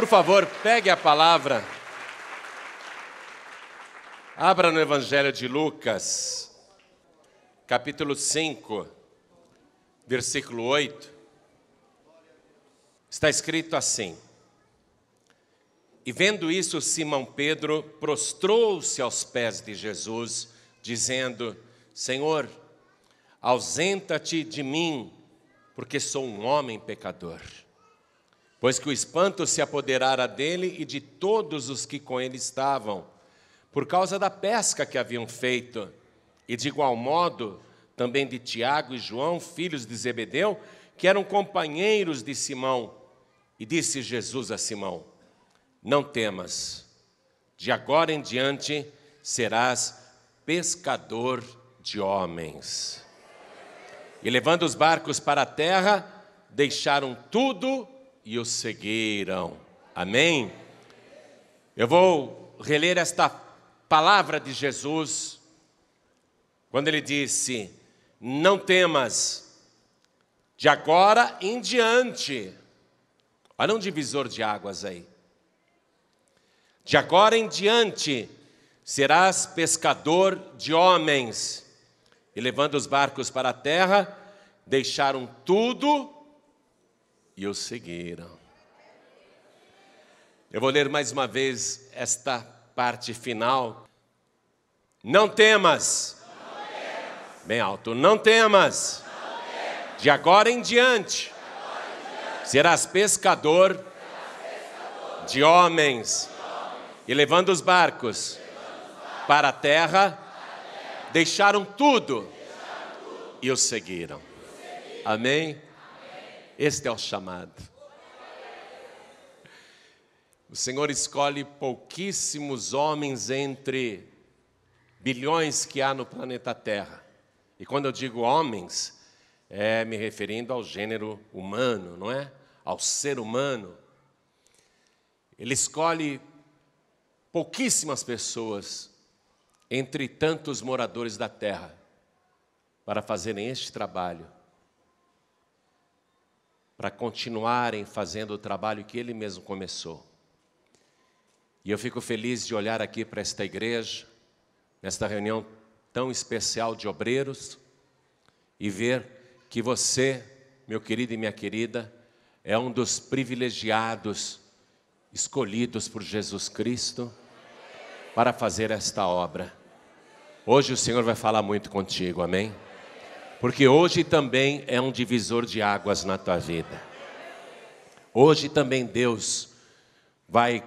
Por favor, pegue a palavra. Abra no Evangelho de Lucas, capítulo 5, versículo 8. Está escrito assim: E vendo isso, Simão Pedro prostrou-se aos pés de Jesus, dizendo: Senhor, ausenta-te de mim, porque sou um homem pecador. Pois que o espanto se apoderara dele e de todos os que com ele estavam, por causa da pesca que haviam feito, e de igual modo também de Tiago e João, filhos de Zebedeu, que eram companheiros de Simão. E disse Jesus a Simão: Não temas, de agora em diante serás pescador de homens. E levando os barcos para a terra, deixaram tudo e o seguiram. Amém? Eu vou reler esta palavra de Jesus, quando ele disse: Não temas, de agora em diante. Olha um divisor de águas aí. De agora em diante serás pescador de homens. E levando os barcos para a terra, deixaram tudo e o seguiram. Eu vou ler mais uma vez esta parte final. Não temas. Bem alto. Não temas. De agora em diante serás pescador de homens. E levando os barcos para a terra, deixaram tudo e o seguiram. Amém? Este é o chamado. O Senhor escolhe pouquíssimos homens entre bilhões que há no planeta Terra. E quando eu digo homens, é me referindo ao gênero humano, não é? Ao ser humano. Ele escolhe pouquíssimas pessoas entre tantos moradores da terra para fazerem este trabalho, para continuarem fazendo o trabalho que Ele mesmo começou. E eu fico feliz de olhar aqui para esta igreja, nesta reunião tão especial de obreiros, e ver que você, meu querido e minha querida, é um dos privilegiados, escolhidos por Jesus Cristo, para fazer esta obra. Hoje o Senhor vai falar muito contigo, amém? Porque hoje também é um divisor de águas na tua vida. Hoje também Deus vai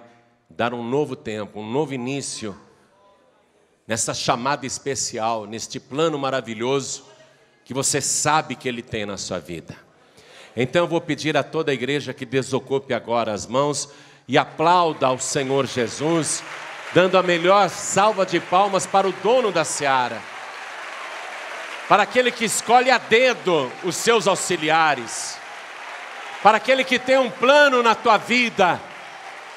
dar um novo tempo, um novo início, nessa chamada especial, neste plano maravilhoso, que você sabe que Ele tem na sua vida. Então eu vou pedir a toda a igreja que desocupe agora as mãos e aplauda ao Senhor Jesus, dando a melhor salva de palmas para o dono da seara, para aquele que escolhe a dedo os seus auxiliares, para aquele que tem um plano na tua vida.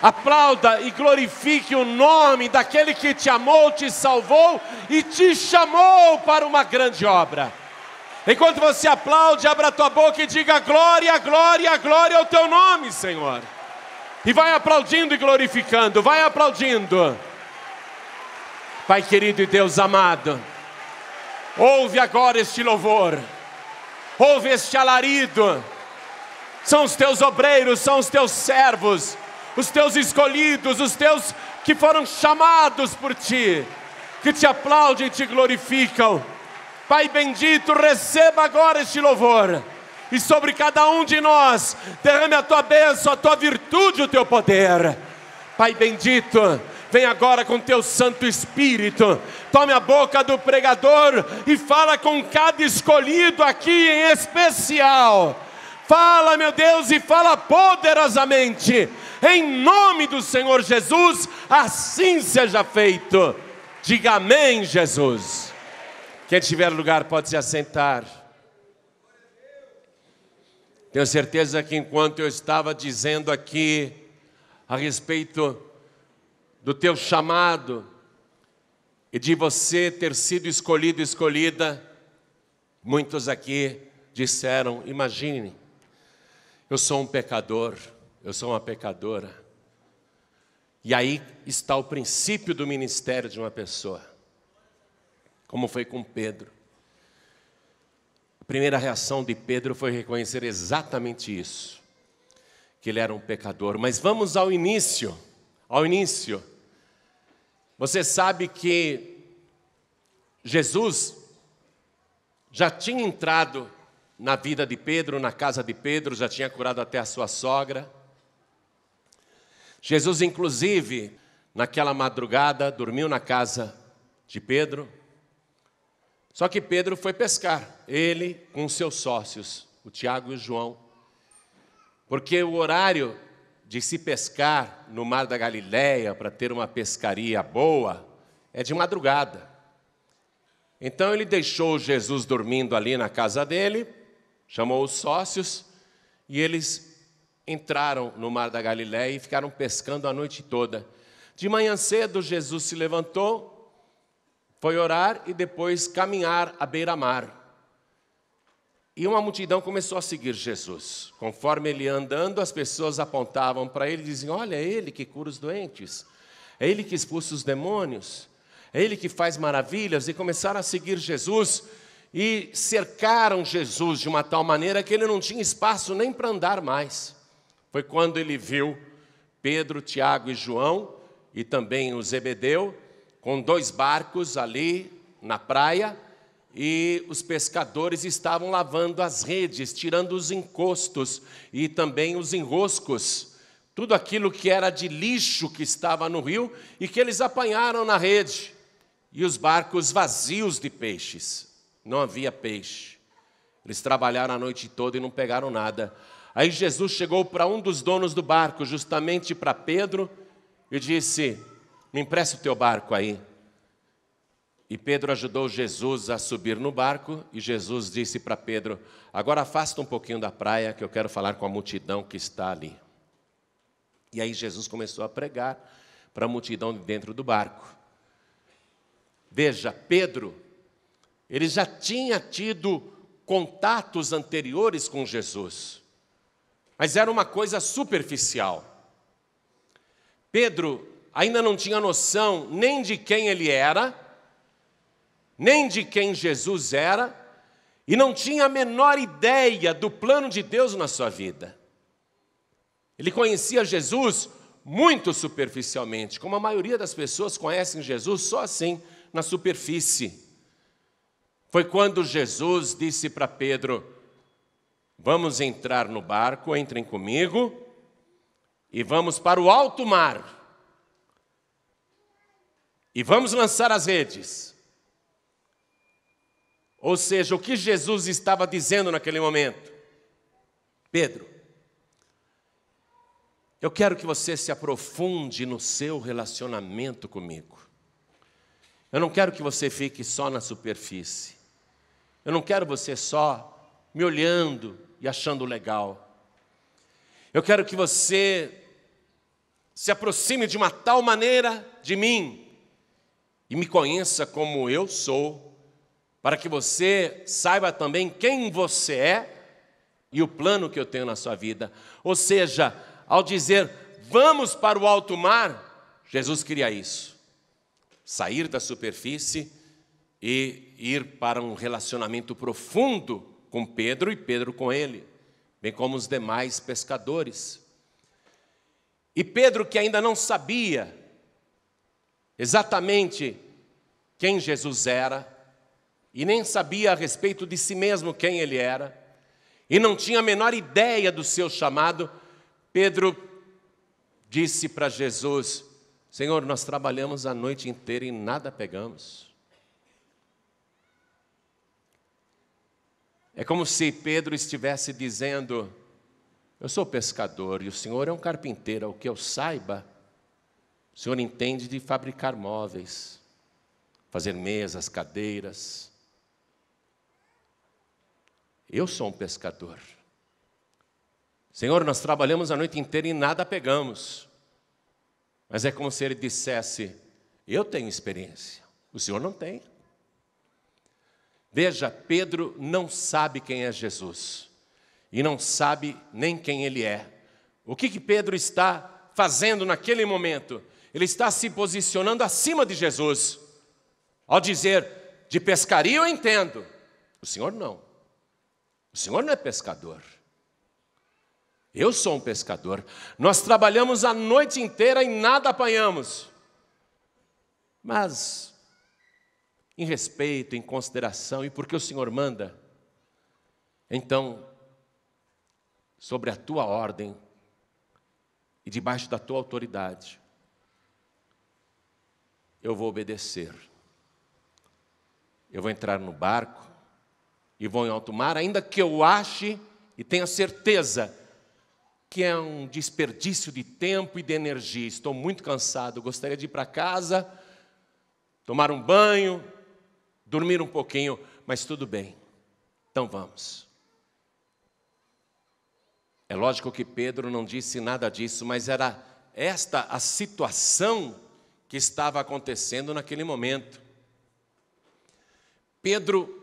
Aplauda e glorifique o nome daquele que te amou, te salvou e te chamou para uma grande obra. Enquanto você aplaude, abra a tua boca e diga: glória, glória, glória ao teu nome, Senhor. E vai aplaudindo e glorificando, vai aplaudindo. Pai querido e Deus amado, ouve agora este louvor, ouve este alarido. São os teus obreiros, são os teus servos, os teus escolhidos, os teus que foram chamados por ti, que te aplaudem e te glorificam. Pai bendito, receba agora este louvor, e sobre cada um de nós derrame a tua bênção, a tua virtude, o teu poder. Pai bendito, vem agora com teu Santo Espírito, tome a boca do pregador e fala com cada escolhido aqui em especial. Fala, meu Deus, e fala poderosamente, em nome do Senhor Jesus, assim seja feito. Diga amém, Jesus. Quem tiver lugar pode se assentar. Tenho certeza que enquanto eu estava dizendo aqui a respeito do teu chamado e de você ter sido escolhido, escolhida, muitos aqui disseram: imagine, eu sou um pecador, eu sou uma pecadora, E aí está o princípio do ministério de uma pessoa. Como foi com Pedro. A primeira reação de Pedro foi reconhecer exatamente isso. Que ele era um pecador. Mas vamos ao início. Ao início. Você sabe que Jesus já tinha entrado na vida de Pedro, na casa de Pedro, já tinha curado até a sua sogra. Jesus, inclusive, naquela madrugada, dormiu na casa de Pedro. Só que Pedro foi pescar, ele com seus sócios, o Tiago e o João. Porque o horário de se pescar no mar da Galileia, para ter uma pescaria boa, é de madrugada. Então ele deixou Jesus dormindo ali na casa dele, chamou os sócios, e eles entraram no mar da Galileia e ficaram pescando a noite toda. De manhã cedo, Jesus se levantou, foi orar e depois caminhar à beira-mar. E uma multidão começou a seguir Jesus. Conforme ele ia andando, as pessoas apontavam para ele e diziam: olha, é ele que cura os doentes, é ele que expulsa os demônios, é ele que faz maravilhas. E começaram a seguir Jesus e cercaram Jesus de uma tal maneira que ele não tinha espaço nem para andar mais. Foi quando ele viu Pedro, Tiago e João, e também o Zebedeu, com 2 barcos ali na praia, e os pescadores estavam lavando as redes, tirando os encostos e também os enroscos, tudo aquilo que era de lixo que estava no rio e que eles apanharam na rede, e os barcos vazios de peixes, não havia peixe. Eles trabalharam a noite toda e não pegaram nada. Aí Jesus chegou para um dos donos do barco, justamente para Pedro, e disse: me empresta o teu barco aí. E Pedro ajudou Jesus a subir no barco, e Jesus disse para Pedro: agora afasta um pouquinho da praia, que eu quero falar com a multidão que está ali. E aí Jesus começou a pregar para a multidão de dentro do barco. Veja, Pedro, ele já tinha tido contatos anteriores com Jesus, mas era uma coisa superficial. Pedro ainda não tinha noção nem de quem ele era, nem de quem Jesus era, e não tinha a menor ideia do plano de Deus na sua vida. Ele conhecia Jesus muito superficialmente, como a maioria das pessoas conhecem Jesus só assim, na superfície. Foi quando Jesus disse para Pedro: vamos entrar no barco, entrem comigo, e vamos para o alto mar, e vamos lançar as redes. Ou seja, o que Jesus estava dizendo naquele momento: Pedro, eu quero que você se aprofunde no seu relacionamento comigo. Eu não quero que você fique só na superfície. Eu não quero você só me olhando e achando legal. Eu quero que você se aproxime de uma tal maneira de mim e me conheça como eu sou, para que você saiba também quem você é e o plano que eu tenho na sua vida. Ou seja, ao dizer vamos para o alto mar, Jesus queria isso: sair da superfície e ir para um relacionamento profundo com Pedro e Pedro com ele, bem como os demais pescadores. E Pedro, que ainda não sabia exatamente quem Jesus era, e nem sabia a respeito de si mesmo quem ele era, e não tinha a menor ideia do seu chamado, Pedro disse para Jesus: Senhor, nós trabalhamos a noite inteira e nada pegamos. É como se Pedro estivesse dizendo: eu sou pescador e o Senhor é um carpinteiro, ao que eu saiba, o Senhor entende de fabricar móveis, fazer mesas, cadeiras. Eu sou um pescador. Senhor, nós trabalhamos a noite inteira e nada pegamos. Mas é como se ele dissesse: eu tenho experiência, o Senhor não tem. Veja, Pedro não sabe quem é Jesus, e não sabe nem quem ele é. O que Pedro está fazendo naquele momento? ele está se posicionando acima de Jesus. Ao dizer, de pescaria eu entendo. O Senhor não. O Senhor não é pescador. Eu sou um pescador. Nós trabalhamos a noite inteira e nada apanhamos. Mas, em respeito, em consideração, e porque o Senhor manda, então, sobre a tua ordem e debaixo da tua autoridade, eu vou obedecer. Eu vou entrar no barco e vou em alto mar, ainda que eu ache e tenha certeza que é um desperdício de tempo e de energia. Estou muito cansado, gostaria de ir para casa, tomar um banho, dormir um pouquinho, mas tudo bem, então vamos. É lógico que Pedro não disse nada disso, mas era esta a situação que estava acontecendo naquele momento. Pedro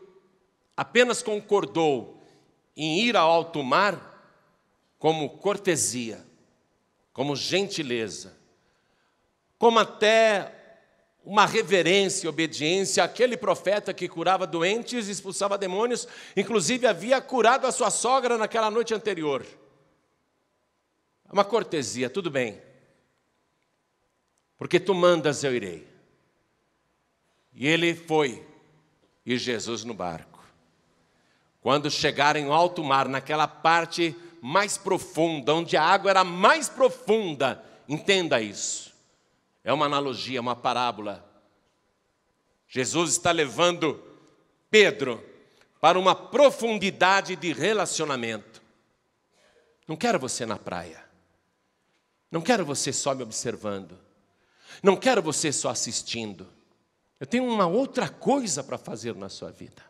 apenas concordou em ir ao alto mar como cortesia, como gentileza, como até uma reverência e obediência àquele profeta que curava doentes e expulsava demônios, inclusive havia curado a sua sogra naquela noite anterior. Uma cortesia, tudo bem, porque tu mandas, eu irei. E ele foi, e Jesus no barco. Quando chegaram ao alto mar, naquela parte mais profunda, onde a água era mais profunda, entenda isso. É uma analogia, uma parábola. Jesus está levando Pedro para uma profundidade de relacionamento. Não quero você na praia. Não quero você só me observando. Não quero você só assistindo. Eu tenho uma outra coisa para fazer na sua vida.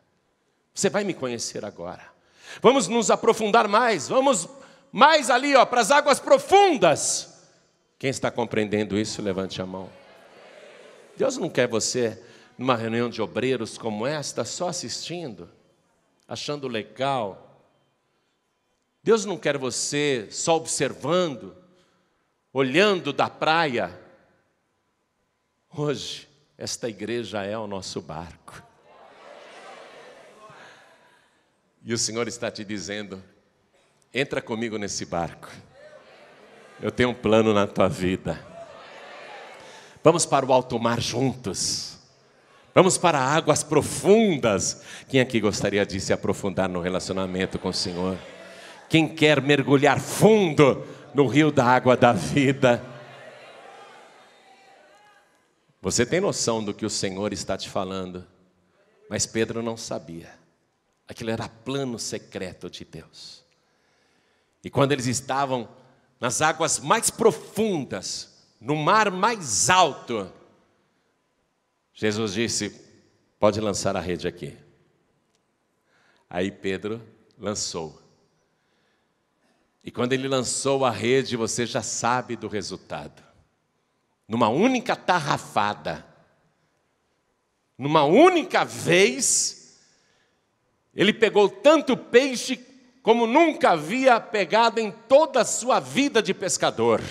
Você vai me conhecer agora. Vamos nos aprofundar mais. Vamos mais ali, para as águas profundas. Quem está compreendendo isso, levante a mão. Deus não quer você numa reunião de obreiros como esta, só assistindo, achando legal. Deus não quer você só observando, olhando da praia. Hoje, esta igreja é o nosso barco. E o Senhor está te dizendo, entra comigo nesse barco. Eu tenho um plano na tua vida. Vamos para o alto mar juntos. Vamos para águas profundas. Quem aqui gostaria de se aprofundar no relacionamento com o Senhor? Quem quer mergulhar fundo no rio da água da vida? Você tem noção do que o Senhor está te falando, mas Pedro não sabia. Aquilo era plano secreto de Deus. E quando eles estavam nas águas mais profundas, no mar mais alto, Jesus disse, pode lançar a rede aqui. Aí Pedro lançou. E quando ele lançou a rede, você já sabe do resultado. Numa única tarrafada, numa única vez, ele pegou tanto peixe como nunca havia pegado em toda a sua vida de pescador.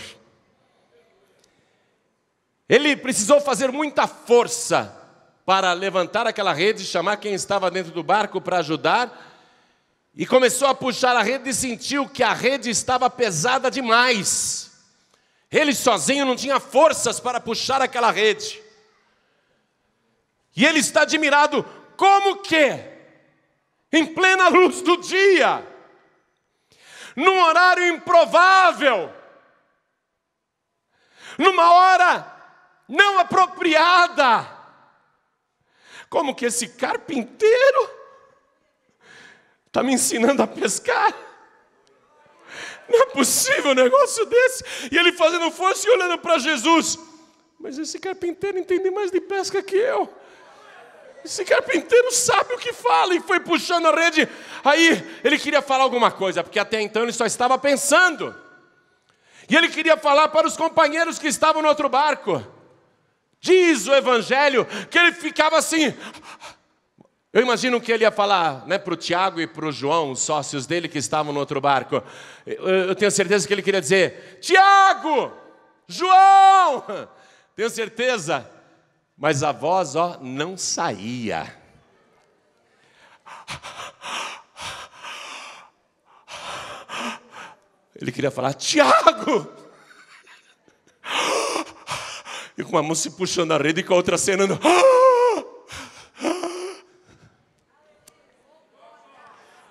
Ele precisou fazer muita força para levantar aquela rede, chamar quem estava dentro do barco para ajudar, e começou a puxar a rede e sentiu que a rede estava pesada demais. Ele sozinho não tinha forças para puxar aquela rede. E ele está admirado, como que, em plena luz do dia, num horário improvável, numa hora não apropriada, como que esse carpinteiro está me ensinando a pescar? Não é possível um negócio desse. E ele fazendo força e olhando para Jesus. Mas esse carpinteiro entende mais de pesca que eu. Esse carpinteiro sabe o que fala. E foi puxando a rede. Aí ele queria falar alguma coisa, porque até então ele só estava pensando. E ele queria falar para os companheiros que estavam no outro barco. Diz o Evangelho que ele ficava assim. Eu imagino que ele ia falar, para o Tiago e para o João, os sócios dele que estavam no outro barco. Eu tenho certeza que ele queria dizer, Tiago, João, Tenho certeza. Mas a voz, não saía. Ele queria falar, Tiago! E com uma mão se puxando a rede e com a outra acenando.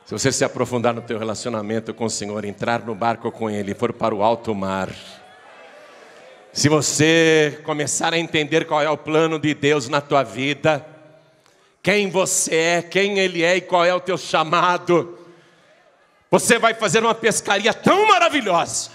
Se você se aprofundar no teu relacionamento com o Senhor, entrar no barco com Ele e for para o alto mar, se você começar a entender qual é o plano de Deus na tua vida, quem você é, quem Ele é e qual é o teu chamado, você vai fazer uma pescaria tão maravilhosa.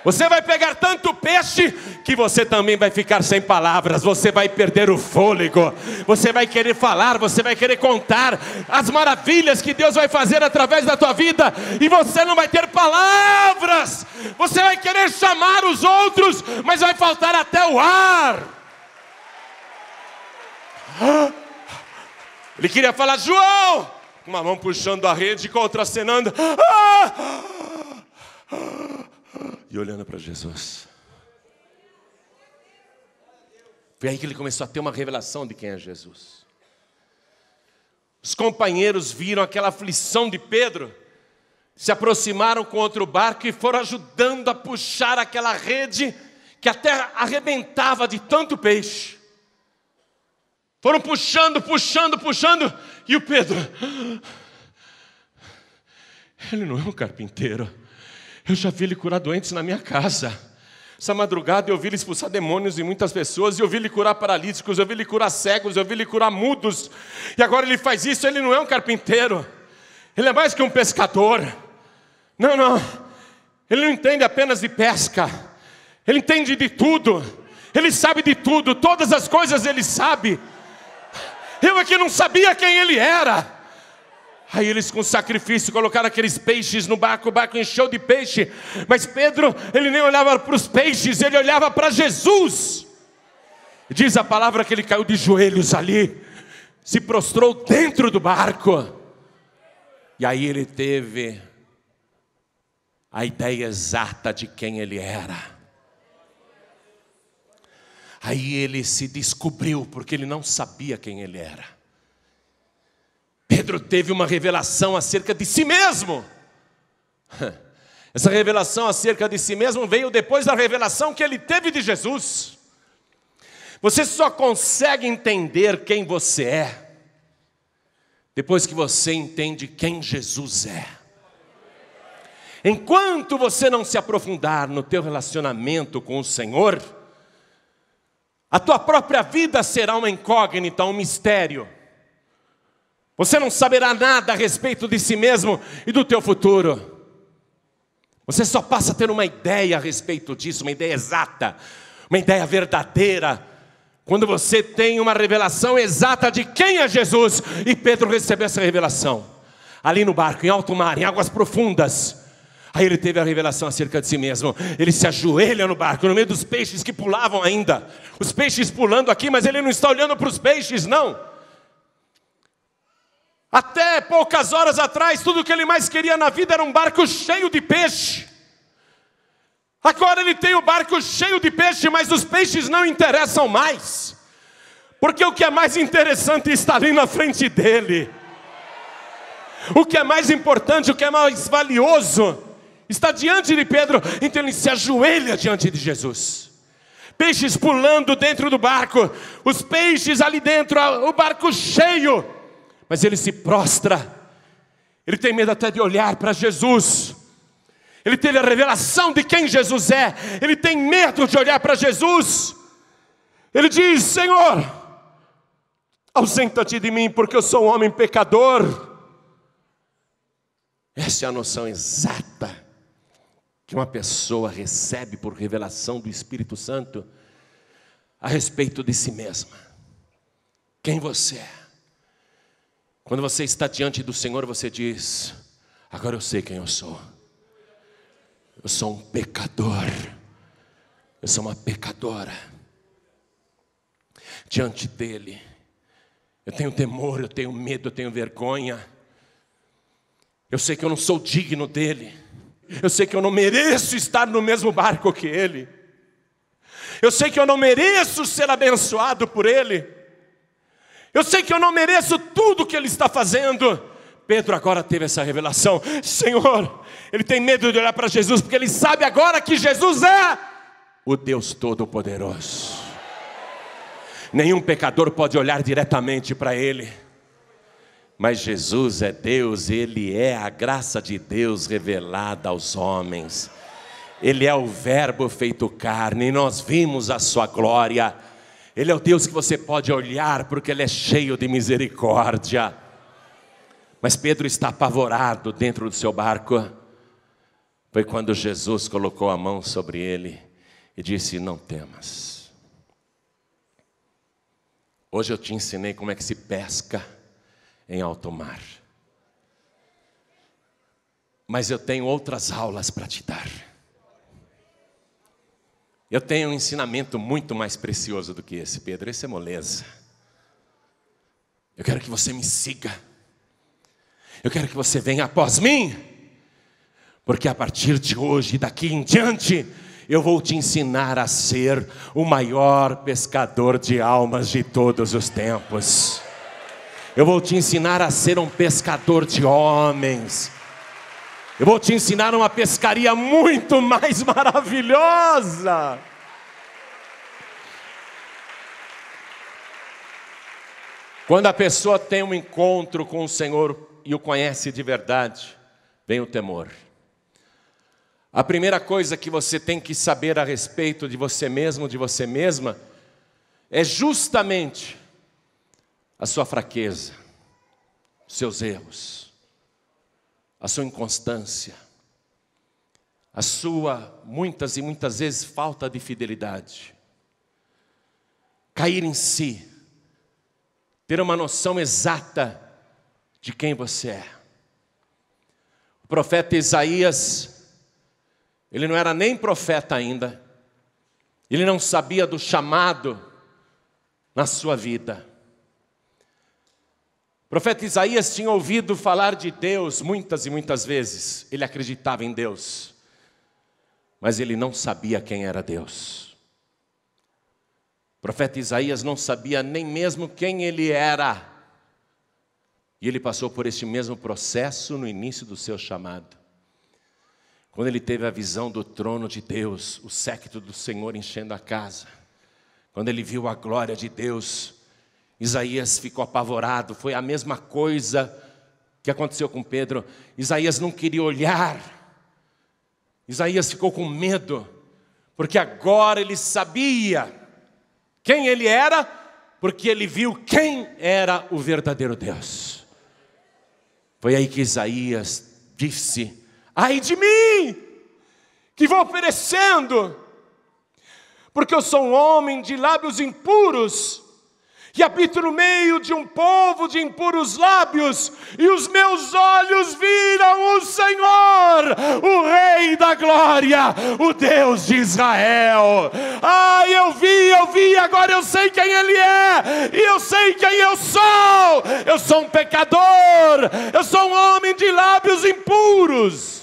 Você vai pegar tanto peixe que você também vai ficar sem palavras. Você vai perder o fôlego. Você vai querer falar, você vai querer contar as maravilhas que Deus vai fazer através da tua vida. E você não vai ter palavras. Você vai querer chamar os outros, mas vai faltar até o ar. Ele queria falar, João, com uma mão puxando a rede e com a outra acenando. E olhando para Jesus. Foi aí que ele começou a ter uma revelação de quem é Jesus. Os companheiros viram aquela aflição de Pedro, se aproximaram com outro barco e foram ajudando a puxar aquela rede que até arrebentava de tanto peixe. Foram puxando, e o Pedro, ele não é um carpinteiro. Eu já vi ele curar doentes na minha casa. Essa madrugada eu vi ele expulsar demônios de muitas pessoas. Eu vi ele curar paralíticos, eu vi ele curar cegos, eu vi ele curar mudos. E agora ele faz isso, ele não é um carpinteiro. Ele é mais que um pescador. Não. Ele não entende apenas de pesca. Ele entende de tudo. Ele sabe de tudo, todas as coisas ele sabe. Eu aqui não sabia quem ele era. Aí eles com sacrifício colocaram aqueles peixes no barco, o barco encheu de peixe. Mas Pedro, ele nem olhava para os peixes, ele olhava para Jesus. Diz a palavra que ele caiu de joelhos ali, se prostrou dentro do barco. E aí ele teve a ideia exata de quem ele era. Aí ele se descobriu, porque ele não sabia quem ele era. Pedro teve uma revelação acerca de si mesmo. Essa revelação acerca de si mesmo veio depois da revelação que ele teve de Jesus. Você só consegue entender quem você é depois que você entende quem Jesus é. Enquanto você não se aprofundar no teu relacionamento com o Senhor, a tua própria vida será uma incógnita, um mistério. Você não saberá nada a respeito de si mesmo e do teu futuro. Você só passa a ter uma ideia a respeito disso, uma ideia exata, uma ideia verdadeira, quando você tem uma revelação exata de quem é Jesus. E Pedro recebeu essa revelação ali no barco, em alto mar, em águas profundas. Aí ele teve a revelação acerca de si mesmo. Ele se ajoelha no barco, no meio dos peixes que pulavam ainda. Os peixes pulando aqui, mas ele não está olhando para os peixes, não. Até poucas horas atrás, tudo que ele mais queria na vida era um barco cheio de peixe. Agora ele tem o barco cheio de peixe, mas os peixes não interessam mais. Porque o que é mais interessante está ali na frente dele. O que é mais importante, o que é mais valioso, está diante de Pedro. Então ele se ajoelha diante de Jesus. Peixes pulando dentro do barco, os peixes ali dentro, o barco cheio. Mas ele se prostra, ele tem medo até de olhar para Jesus. Ele teve a revelação de quem Jesus é, ele tem medo de olhar para Jesus. Ele diz, Senhor, ausenta-te de mim, porque eu sou um homem pecador. Essa é a noção exata que uma pessoa recebe por revelação do Espírito Santo a respeito de si mesma. Quem você é. Quando você está diante do Senhor, você diz, agora eu sei quem eu sou. Eu sou um pecador. Eu sou uma pecadora. Diante dele, eu tenho temor, eu tenho medo, eu tenho vergonha. Eu sei que eu não sou digno dele. Eu sei que eu não mereço estar no mesmo barco que ele. Eu sei que eu não mereço ser abençoado por Ele. Eu sei que eu não mereço tudo que Ele está fazendo. Pedro agora teve essa revelação. Senhor, ele tem medo de olhar para Jesus, porque ele sabe agora que Jesus é o Deus Todo-Poderoso. Nenhum pecador pode olhar diretamente para Ele. Mas Jesus é Deus, Ele é a graça de Deus revelada aos homens. Ele é o Verbo feito carne, e nós vimos a sua glória. Ele é o Deus que você pode olhar, porque Ele é cheio de misericórdia. Mas Pedro está apavorado dentro do seu barco. Foi quando Jesus colocou a mão sobre ele e disse: não temas. Hoje eu te ensinei como é que se pesca em alto mar. Mas eu tenho outras aulas para te dar. Eu tenho um ensinamento muito mais precioso do que esse, Pedro. Esse é moleza. Eu quero que você me siga. Eu quero que você venha após mim. Porque a partir de hoje, daqui em diante, eu vou te ensinar a ser o maior pescador de almas de todos os tempos. Eu vou te ensinar a ser um pescador de homens. Eu vou te ensinar uma pescaria muito mais maravilhosa. Quando a pessoa tem um encontro com o Senhor e o conhece de verdade, vem o temor. A primeira coisa que você tem que saber a respeito de você mesmo, de você mesma, é justamente a sua fraqueza, seus erros, a sua inconstância, a sua, muitas e muitas vezes, falta de fidelidade. Cair em si, ter uma noção exata de quem você é. O profeta Isaías, ele não era nem profeta ainda, ele não sabia do chamado na sua vida. O profeta Isaías tinha ouvido falar de Deus muitas e muitas vezes, ele acreditava em Deus, mas ele não sabia quem era Deus. O profeta Isaías não sabia nem mesmo quem ele era, e ele passou por este mesmo processo no início do seu chamado. Quando ele teve a visão do trono de Deus, o séquito do Senhor enchendo a casa, quando ele viu a glória de Deus, Isaías ficou apavorado. Foi a mesma coisa que aconteceu com Pedro. Isaías não queria olhar. Isaías ficou com medo, porque agora ele sabia quem ele era, porque ele viu quem era o verdadeiro Deus. Foi aí que Isaías disse: ai de mim, que vou perecendo, porque eu sou um homem de lábios impuros, e habito no meio de um povo de impuros lábios, e os meus olhos viram o Senhor, o Rei da Glória, o Deus de Israel. Ai, eu vi, agora eu sei quem Ele é, e eu sei quem eu sou um pecador, eu sou um homem de lábios impuros.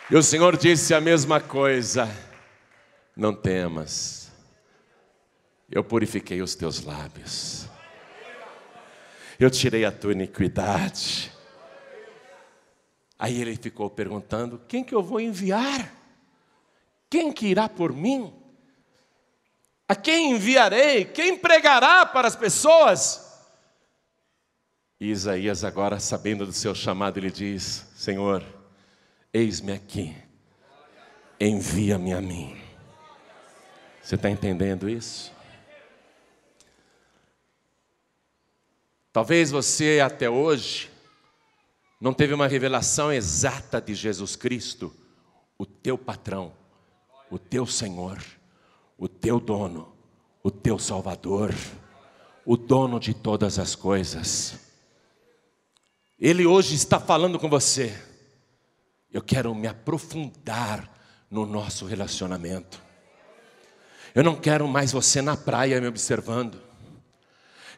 E o Senhor disse a mesma coisa: não temas, eu purifiquei os teus lábios, eu tirei a tua iniquidade. Aí ele ficou perguntando: quem que eu vou enviar? Quem que irá por mim? A quem enviarei? Quem pregará para as pessoas? E Isaías, agora sabendo do seu chamado, ele diz: Senhor, eis-me aqui, envia-me a mim. Você está entendendo isso? Talvez você até hoje não teve uma revelação exata de Jesus Cristo, o teu patrão, o teu Senhor, o teu dono, o teu Salvador, o dono de todas as coisas. Ele hoje está falando com você. Eu quero me aprofundar no nosso relacionamento. Eu não quero mais você na praia me observando.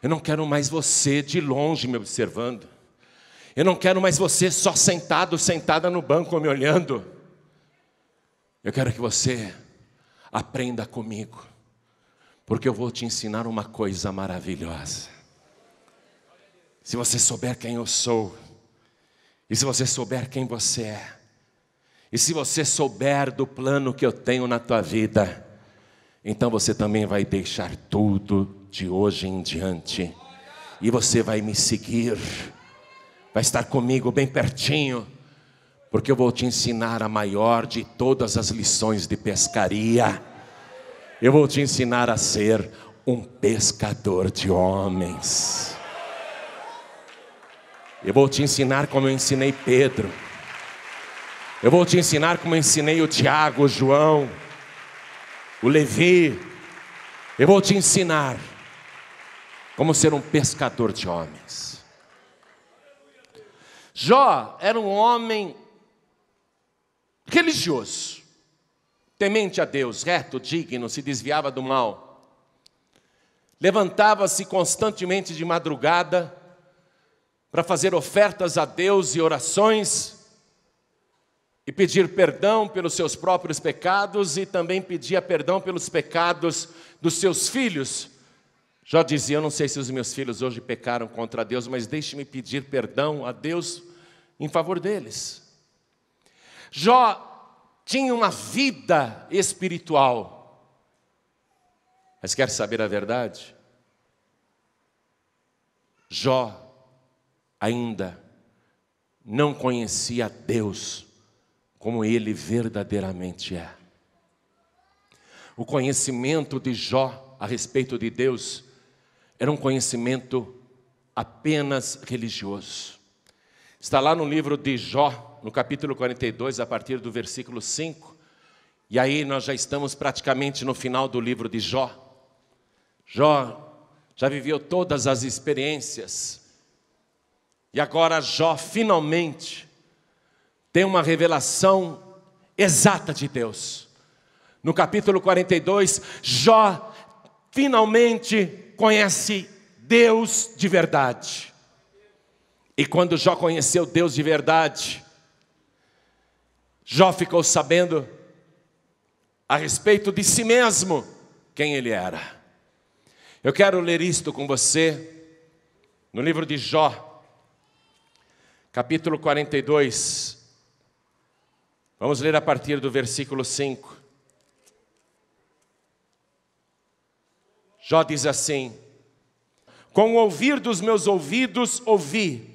Eu não quero mais você de longe me observando. Eu não quero mais você só sentada no banco me olhando. Eu quero que você aprenda comigo, porque eu vou te ensinar uma coisa maravilhosa. Se você souber quem eu sou, e se você souber quem você é, e se você souber do plano que eu tenho na tua vida, então você também vai deixar tudo de hoje em diante, e você vai me seguir, vai estar comigo bem pertinho, porque eu vou te ensinar a maior de todas as lições de pescaria. Eu vou te ensinar a ser um pescador de homens. Eu vou te ensinar como eu ensinei Pedro. Eu vou te ensinar como eu ensinei o Tiago, o João, o Levi. Eu vou te ensinar como ser um pescador de homens. Jó era um homem religioso, temente a Deus, reto, digno, se desviava do mal. Levantava-se constantemente de madrugada para fazer ofertas a Deus e orações, e pedir perdão pelos seus próprios pecados, e também pedia perdão pelos pecados dos seus filhos. Jó dizia: eu não sei se os meus filhos hoje pecaram contra Deus, mas deixe-me pedir perdão a Deus em favor deles. Jó tinha uma vida espiritual, mas quer saber a verdade? Jó ainda não conhecia Deus como Ele verdadeiramente é. O conhecimento de Jó a respeito de Deus era um conhecimento apenas religioso. Está lá no livro de Jó, no capítulo 42, a partir do versículo 5. E aí nós já estamos praticamente no final do livro de Jó. Jó já viveu todas as experiências. E agora Jó finalmente tem uma revelação exata de Deus. No capítulo 42, Jó finalmente conhece Deus de verdade. E quando Jó conheceu Deus de verdade, Jó ficou sabendo a respeito de si mesmo quem ele era. Eu quero ler isto com você no livro de Jó, capítulo 42. Vamos ler a partir do versículo 5. Jó diz assim: com o ouvir dos meus ouvidos ouvi,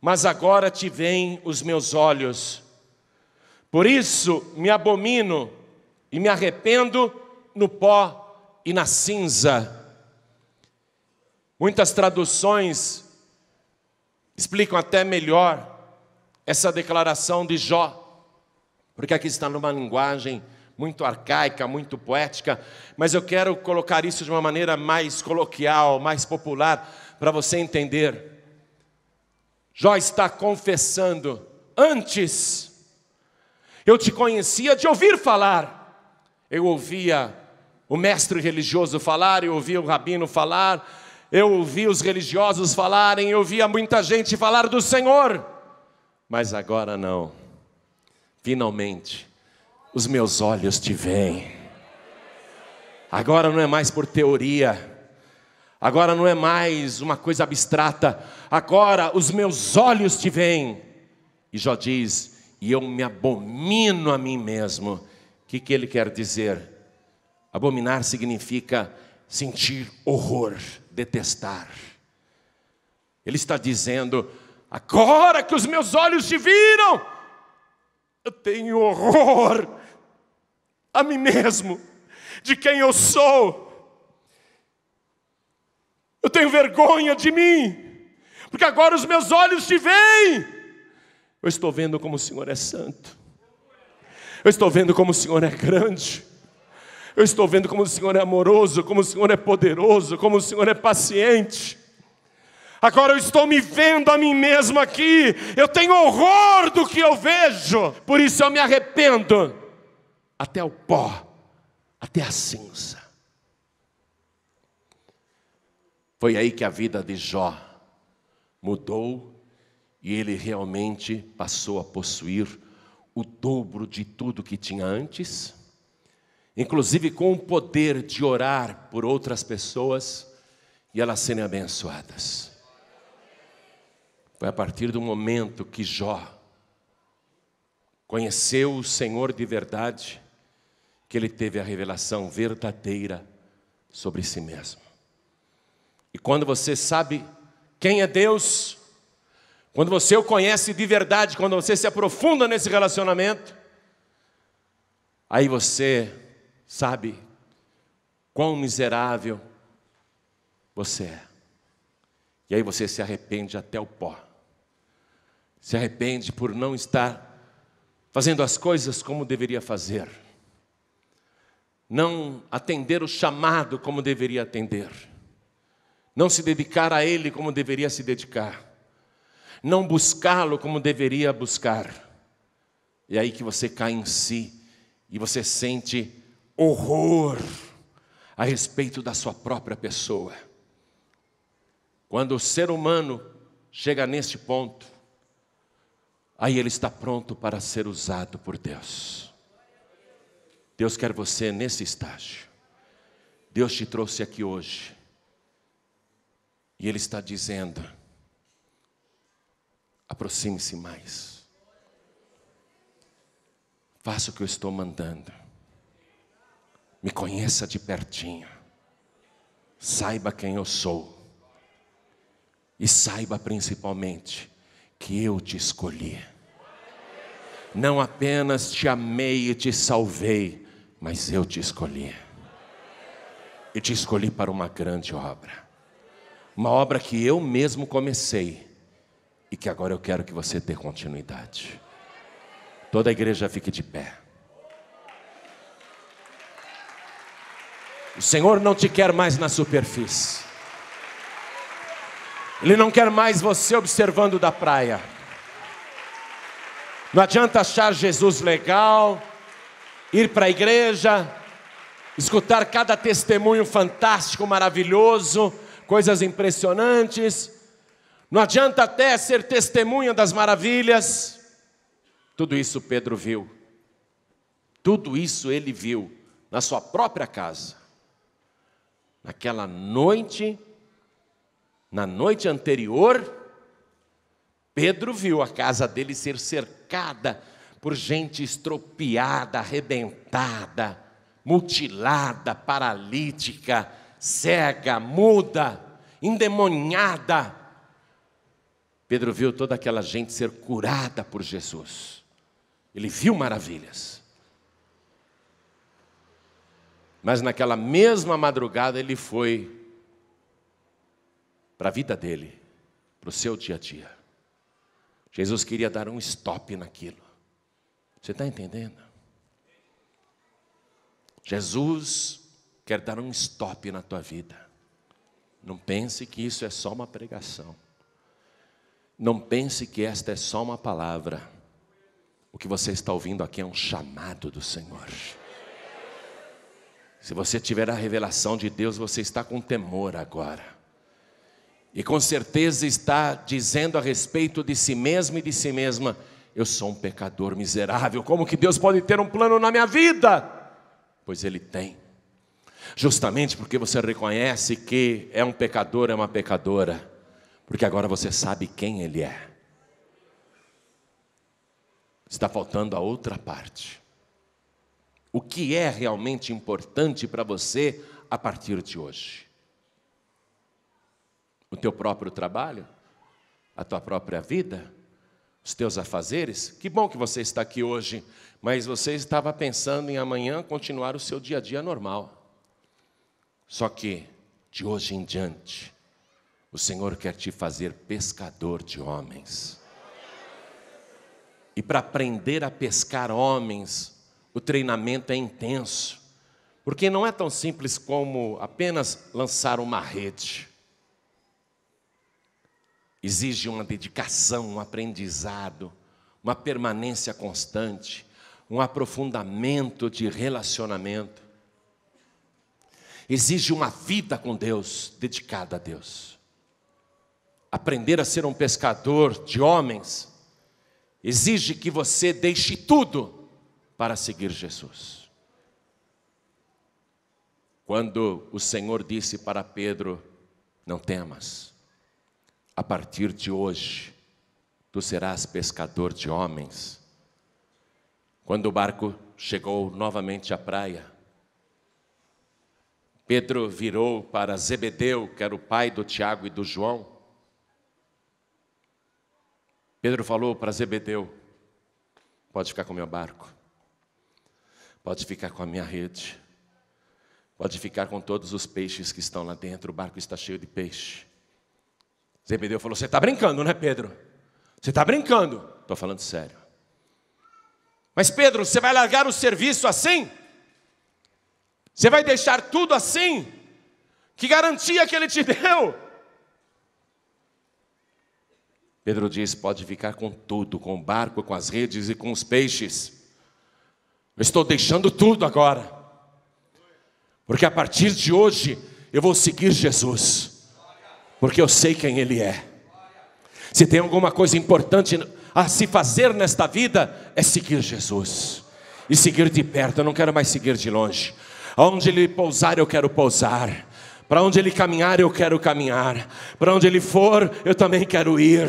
mas agora te veem os meus olhos. Por isso me abomino e me arrependo no pó e na cinza. Muitas traduções explicam até melhor essa declaração de Jó, porque aqui está numa linguagem muito arcaica, muito poética, mas eu quero colocar isso de uma maneira mais coloquial, mais popular, para você entender. Jó está confessando: antes eu te conhecia de ouvir falar. Eu ouvia o mestre religioso falar, eu ouvia o rabino falar, eu ouvia os religiosos falarem, eu ouvia muita gente falar do Senhor. Mas agora não. Finalmente, os meus olhos te veem. Agora não é mais por teoria. Agora não é mais uma coisa abstrata. Agora os meus olhos te veem. E Jó diz: e eu me abomino a mim mesmo. O que ele quer dizer? Abominar significa sentir horror, detestar. Ele está dizendo: agora que os meus olhos te viram, eu tenho horror a mim mesmo, de quem eu sou. Eu tenho vergonha de mim, porque agora os meus olhos te veem. Eu estou vendo como o Senhor é santo. Eu estou vendo como o Senhor é grande. Eu estou vendo como o Senhor é amoroso, como o Senhor é poderoso, como o Senhor é paciente. Agora eu estou me vendo a mim mesmo aqui. Eu tenho horror do que eu vejo. Por isso eu me arrependo até o pó, até a cinza. Foi aí que a vida de Jó mudou e ele realmente passou a possuir o dobro de tudo que tinha antes, inclusive com o poder de orar por outras pessoas e elas serem abençoadas. Foi a partir do momento que Jó conheceu o Senhor de verdade, que ele teve a revelação verdadeira sobre si mesmo. E quando você sabe quem é Deus, quando você o conhece de verdade, quando você se aprofunda nesse relacionamento, aí você sabe quão miserável você é. E aí você se arrepende até o pó. Se arrepende por não estar fazendo as coisas como deveria fazer. Não atender o chamado como deveria atender. Não se dedicar a Ele como deveria se dedicar. Não buscá-lo como deveria buscar. E aí que você cai em si e você sente horror a respeito da sua própria pessoa. Quando o ser humano chega neste ponto, aí ele está pronto para ser usado por Deus. Deus quer você nesse estágio. Deus te trouxe aqui hoje. E Ele está dizendo: aproxime-se mais. Faça o que eu estou mandando. Me conheça de pertinho. Saiba quem eu sou. E saiba principalmente que eu te escolhi. Não apenas te amei e te salvei, mas eu te escolhi. E te escolhi para uma grande obra. Uma obra que eu mesmo comecei e que agora eu quero que você dê continuidade. Toda a igreja fique de pé. O Senhor não te quer mais na superfície. Ele não quer mais você observando da praia. Não adianta achar Jesus legal, ir para a igreja, escutar cada testemunho fantástico, maravilhoso, coisas impressionantes. Não adianta até ser testemunha das maravilhas. Tudo isso Pedro viu. Tudo isso ele viu na sua própria casa. Naquela noite, na noite anterior, Pedro viu a casa dele ser cercada por gente estropiada, arrebentada, mutilada, paralítica, cega, muda, endemoniada. Pedro viu toda aquela gente ser curada por Jesus. Ele viu maravilhas. Mas naquela mesma madrugada ele foi para a vida dele, para o seu dia a dia. Jesus queria dar um stop naquilo. Você está entendendo? Jesus quer dar um stop na tua vida. Não pense que isso é só uma pregação. Não pense que esta é só uma palavra. O que você está ouvindo aqui é um chamado do Senhor. Se você tiver a revelação de Deus, você está com temor agora. E com certeza está dizendo a respeito de si mesmo e de si mesma: eu sou um pecador miserável, como que Deus pode ter um plano na minha vida? Pois Ele tem. Justamente porque você reconhece que é um pecador, é uma pecadora. Porque agora você sabe quem Ele é. Está faltando a outra parte. O que é realmente importante para você a partir de hoje? O teu próprio trabalho? A tua própria vida? Os teus afazeres? Que bom que você está aqui hoje, mas você estava pensando em amanhã continuar o seu dia a dia normal. Só que, de hoje em diante, o Senhor quer te fazer pescador de homens. E para aprender a pescar homens, o treinamento é intenso. Porque não é tão simples como apenas lançar uma rede. Exige uma dedicação, um aprendizado, uma permanência constante, um aprofundamento de relacionamento. Exige uma vida com Deus, dedicada a Deus. Aprender a ser um pescador de homens exige que você deixe tudo para seguir Jesus. Quando o Senhor disse para Pedro: não temas, a partir de hoje, tu serás pescador de homens. Quando o barco chegou novamente à praia, Pedro virou para Zebedeu, que era o pai do Tiago e do João. Pedro falou para Zebedeu: pode ficar com o meu barco, pode ficar com a minha rede, pode ficar com todos os peixes que estão lá dentro, o barco está cheio de peixe. Zebedeu falou: você está brincando, né, Pedro? Você está brincando. Estou falando sério. Mas Pedro, você vai largar o serviço assim? Você vai deixar tudo assim? Que garantia que ele te deu? Pedro diz: pode ficar com tudo, com o barco, com as redes e com os peixes. Eu estou deixando tudo agora, porque a partir de hoje eu vou seguir Jesus, porque eu sei quem Ele é. Se tem alguma coisa importante a se fazer nesta vida, é seguir Jesus, e seguir de perto. Eu não quero mais seguir de longe. Aonde Ele pousar, eu quero pousar. Para onde Ele caminhar, eu quero caminhar. Para onde Ele for, eu também quero ir.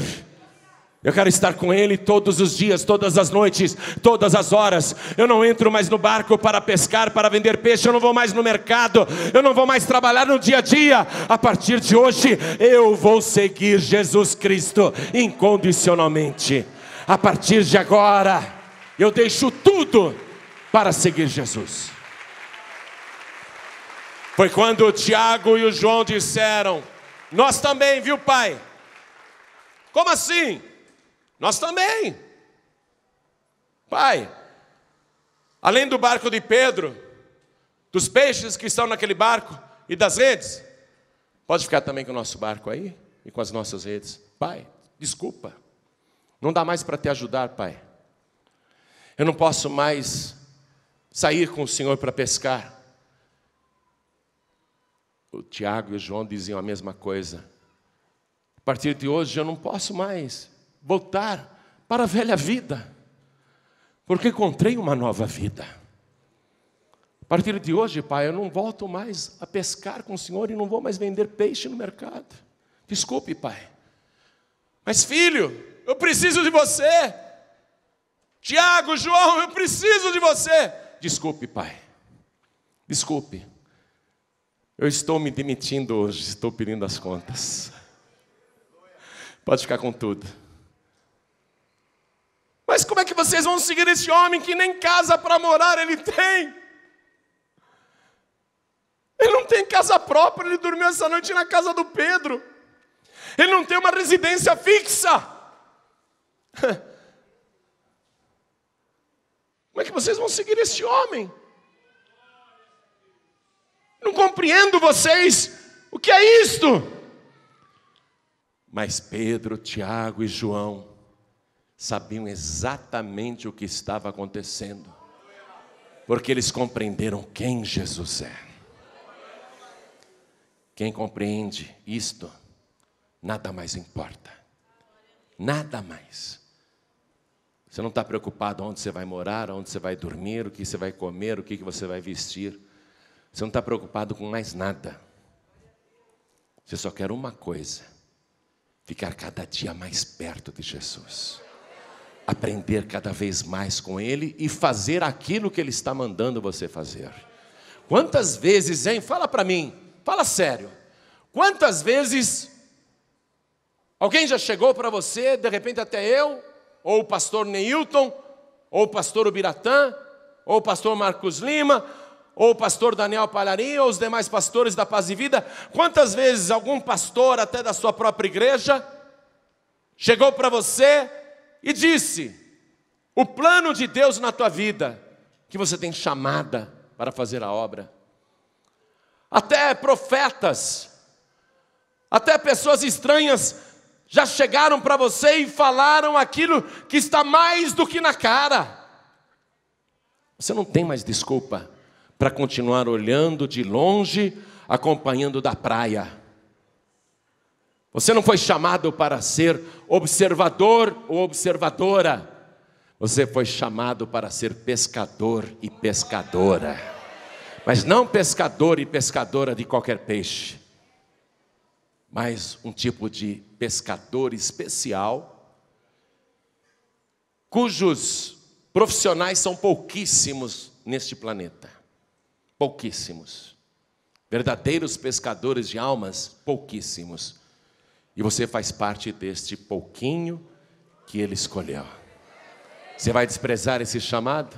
Eu quero estar com Ele todos os dias, todas as noites, todas as horas. Eu não entro mais no barco para pescar, para vender peixe. Eu não vou mais no mercado. Eu não vou mais trabalhar no dia a dia. A partir de hoje, eu vou seguir Jesus Cristo incondicionalmente. A partir de agora, eu deixo tudo para seguir Jesus. Foi quando o Tiago e o João disseram: nós também, viu, pai? Como assim? Nós também. Pai, além do barco de Pedro, dos peixes que estão naquele barco e das redes, pode ficar também com o nosso barco aí e com as nossas redes. Pai, desculpa, não dá mais para te ajudar, pai. Eu não posso mais sair com o Senhor para pescar. O Tiago e o João diziam a mesma coisa. A partir de hoje eu não posso mais voltar para a velha vida, porque encontrei uma nova vida. A partir de hoje, pai, eu não volto mais a pescar com o Senhor e não vou mais vender peixe no mercado. Desculpe, pai. Mas filho, eu preciso de você. Tiago, João, eu preciso de você. Desculpe, pai. Desculpe. Eu estou me demitindo hoje, estou pedindo as contas. Pode ficar com tudo. Mas como é que vocês vão seguir esse homem que nem casa para morar ele tem? Ele não tem casa própria, ele dormiu essa noite na casa do Pedro. Ele não tem uma residência fixa. Como é que vocês vão seguir esse homem? Não compreendo vocês. O que é isto? Mas Pedro, Tiago e João sabiam exatamente o que estava acontecendo, porque eles compreenderam quem Jesus é. Quem compreende isto, nada mais importa. Nada mais. Você não está preocupado onde você vai morar, onde você vai dormir, o que você vai comer, o que você vai vestir. Você não está preocupado com mais nada. Você só quer uma coisa: ficar cada dia mais perto de Jesus. Aprender cada vez mais com Ele e fazer aquilo que Ele está mandando você fazer. Quantas vezes, hein? Fala para mim, fala sério. Quantas vezes alguém já chegou para você, de repente até eu, ou o pastor Neilton, ou o pastor Ubiratã, ou o pastor Marcos Lima, ou o pastor Daniel Palharim, ou os demais pastores da Paz e Vida. Quantas vezes algum pastor, até da sua própria igreja, chegou para você e disse: o plano de Deus na tua vida, que você tem chamada para fazer a obra. Até profetas, até pessoas estranhas já chegaram para você e falaram aquilo que está mais do que na cara. Você não tem mais desculpa para continuar olhando de longe, acompanhando da praia. Você não foi chamado para ser observador ou observadora. Você foi chamado para ser pescador e pescadora. Mas não pescador e pescadora de qualquer peixe, mas um tipo de pescador especial, cujos profissionais são pouquíssimos neste planeta. Pouquíssimos. Verdadeiros pescadores de almas, pouquíssimos. E você faz parte deste pouquinho que Ele escolheu. Você vai desprezar esse chamado?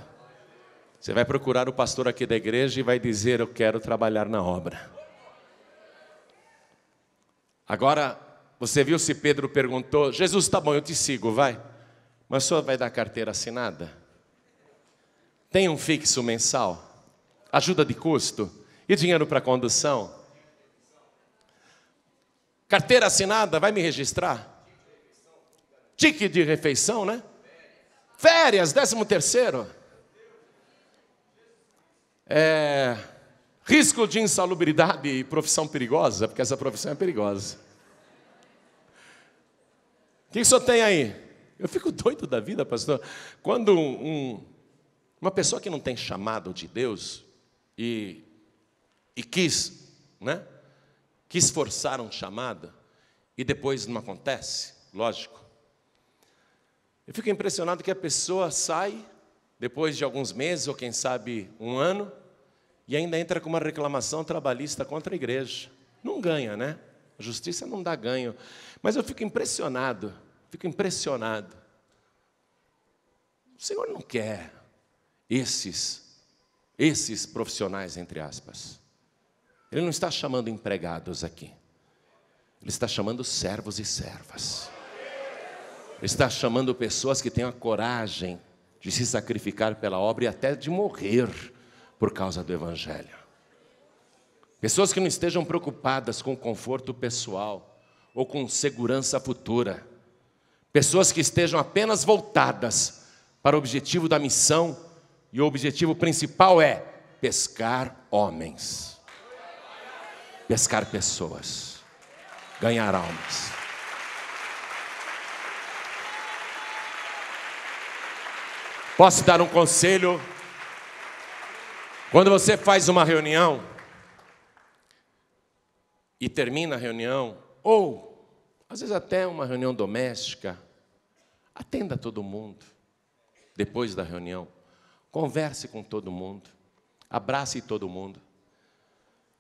Você vai procurar o pastor aqui da igreja e vai dizer: eu quero trabalhar na obra. Agora, você viu se Pedro perguntou: Jesus, tá bom, eu te sigo, vai. Mas o senhor vai dar carteira assinada? Tem um fixo mensal? Ajuda de custo? E dinheiro para condução? Carteira assinada, vai me registrar? Tique de refeição, né? Férias, 13º. Risco de insalubridade e profissão perigosa, porque essa profissão é perigosa. O que o senhor tem aí? Eu fico doido da vida, pastor. Quando uma pessoa que não tem chamado de Deus e quis, né? Quis forçar um chamado e depois não acontece, lógico. Eu fico impressionado que a pessoa sai depois de alguns meses, ou quem sabe um ano, e ainda entra com uma reclamação trabalhista contra a igreja. Não ganha, né? A justiça não dá ganho. Mas eu fico impressionado. O Senhor não quer esses profissionais, entre aspas. Ele não está chamando empregados aqui. Ele está chamando servos e servas. Ele está chamando pessoas que tenham a coragem de se sacrificar pela obra e até de morrer por causa do Evangelho. Pessoas que não estejam preocupadas com conforto pessoal ou com segurança futura. Pessoas que estejam apenas voltadas para o objetivo da missão, e o objetivo principal é pescar homens, pescar pessoas, ganhar almas. Posso dar um conselho? Quando você faz uma reunião e termina a reunião, ou às vezes até uma reunião doméstica, atenda todo mundo depois da reunião, converse com todo mundo, abrace todo mundo.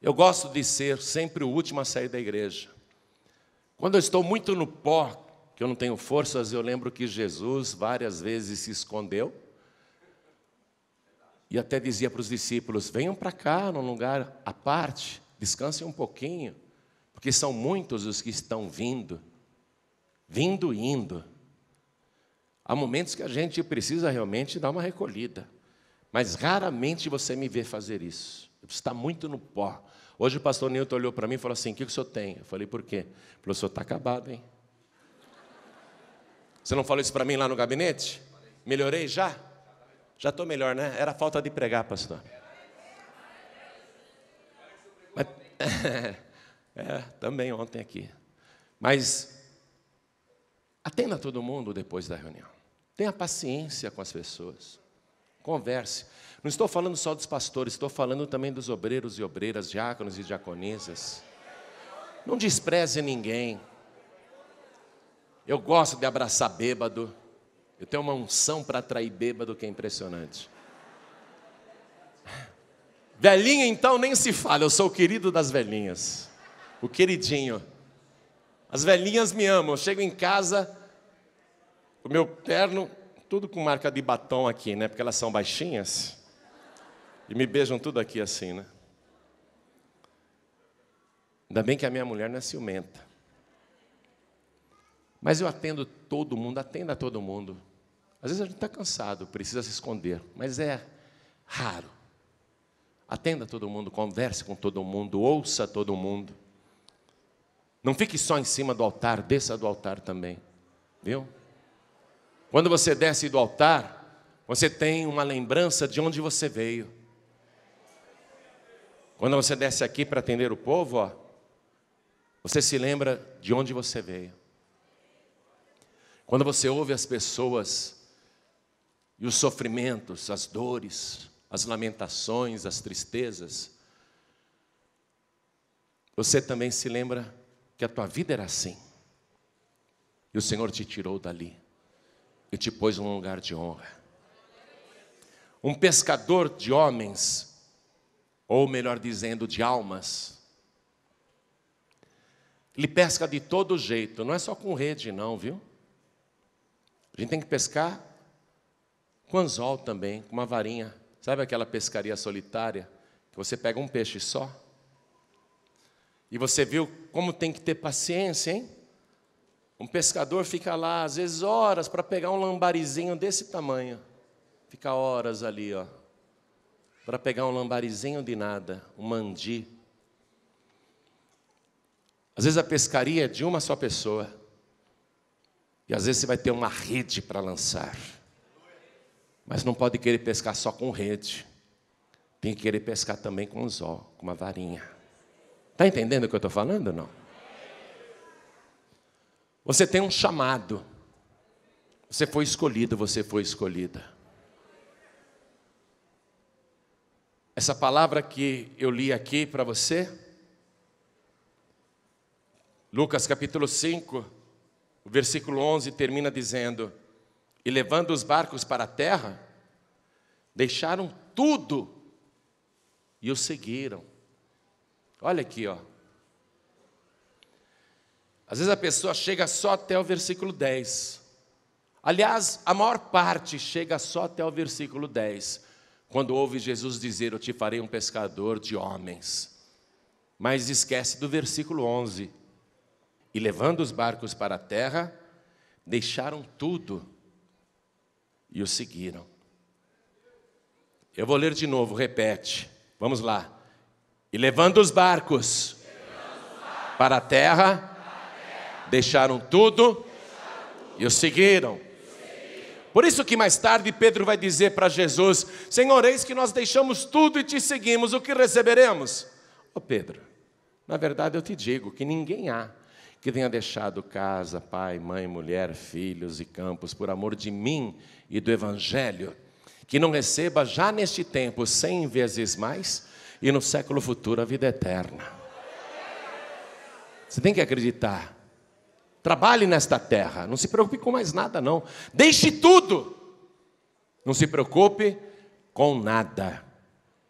Eu gosto de ser sempre o último a sair da igreja. Quando eu estou muito no pó, que eu não tenho forças, eu lembro que Jesus várias vezes se escondeu e até dizia para os discípulos: venham para cá, num lugar à parte, descansem um pouquinho, porque são muitos os que estão vindo e indo. Há momentos que a gente precisa realmente dar uma recolhida, mas raramente você me vê fazer isso. Está muito no pó. Hoje o pastor Nilton olhou para mim e falou assim: o que o senhor tem? Eu falei: por quê? Ele falou: o senhor está acabado, hein? Você não falou isso para mim lá no gabinete? Melhorei já? Já estou melhor, né? Era falta de pregar, pastor. Mas, também ontem aqui. Mas atenda todo mundo depois da reunião. Tenha paciência com as pessoas. Converse. Não estou falando só dos pastores, estou falando também dos obreiros e obreiras, diáconos e diaconisas. Não despreze ninguém. Eu gosto de abraçar bêbado. Eu tenho uma unção para atrair bêbado que é impressionante. Velhinha, então, nem se fala. Eu sou o querido das velhinhas. O queridinho. As velhinhas me amam. Eu chego em casa, o meu terno, tudo com marca de batom aqui, né? Porque elas são baixinhas. E me beijam tudo aqui assim, né? Ainda bem que a minha mulher não é ciumenta. Mas eu atendo todo mundo, atenda todo mundo. Às vezes a gente está cansado, precisa se esconder, mas é raro. Atenda todo mundo, converse com todo mundo, ouça todo mundo. Não fique só em cima do altar, desça do altar também, viu? Quando você desce do altar, você tem uma lembrança de onde você veio. Quando você desce aqui para atender o povo, ó, você se lembra de onde você veio. Quando você ouve as pessoas e os sofrimentos, as dores, as lamentações, as tristezas, você também se lembra que a tua vida era assim. E o Senhor te tirou dali e te pôs num lugar de honra. Um pescador de homens, ou melhor dizendo, de almas, ele pesca de todo jeito, não é só com rede não, viu? A gente tem que pescar com anzol também, com uma varinha. Sabe aquela pescaria solitária, que você pega um peixe só? E você viu como tem que ter paciência, hein? Um pescador fica lá, às vezes, horas para pegar um lambarizinho desse tamanho. Fica horas ali, ó, para pegar um lambarizinho de nada, um mandi. Às vezes a pescaria é de uma só pessoa. E às vezes você vai ter uma rede para lançar. Mas não pode querer pescar só com rede. Tem que querer pescar também com anzol, com uma varinha. Está entendendo o que eu estou falando ou não? Você tem um chamado. Você foi escolhido, você foi escolhida. Essa palavra que eu li aqui para você, Lucas capítulo 5, o versículo 11 termina dizendo: e levando os barcos para a terra, deixaram tudo e o seguiram. Olha aqui, ó. Às vezes a pessoa chega só até o versículo 10. Aliás, a maior parte chega só até o versículo 10, quando ouve Jesus dizer: eu te farei um pescador de homens. Mas esquece do versículo 11. E levando os barcos para a terra, deixaram tudo e o seguiram. Eu vou ler de novo, repete. Vamos lá. E levando os barcos para a terra, deixaram tudo e o seguiram. Por isso que mais tarde Pedro vai dizer para Jesus: Senhor, eis que nós deixamos tudo e te seguimos, o que receberemos? Ô Pedro, na verdade eu te digo que ninguém há que tenha deixado casa, pai, mãe, mulher, filhos e campos, por amor de mim e do Evangelho, que não receba já neste tempo 100 vezes mais, e no século futuro a vida eterna. Você tem que acreditar. Trabalhe nesta terra, não se preocupe com mais nada não. Deixe tudo. Não se preocupe com nada.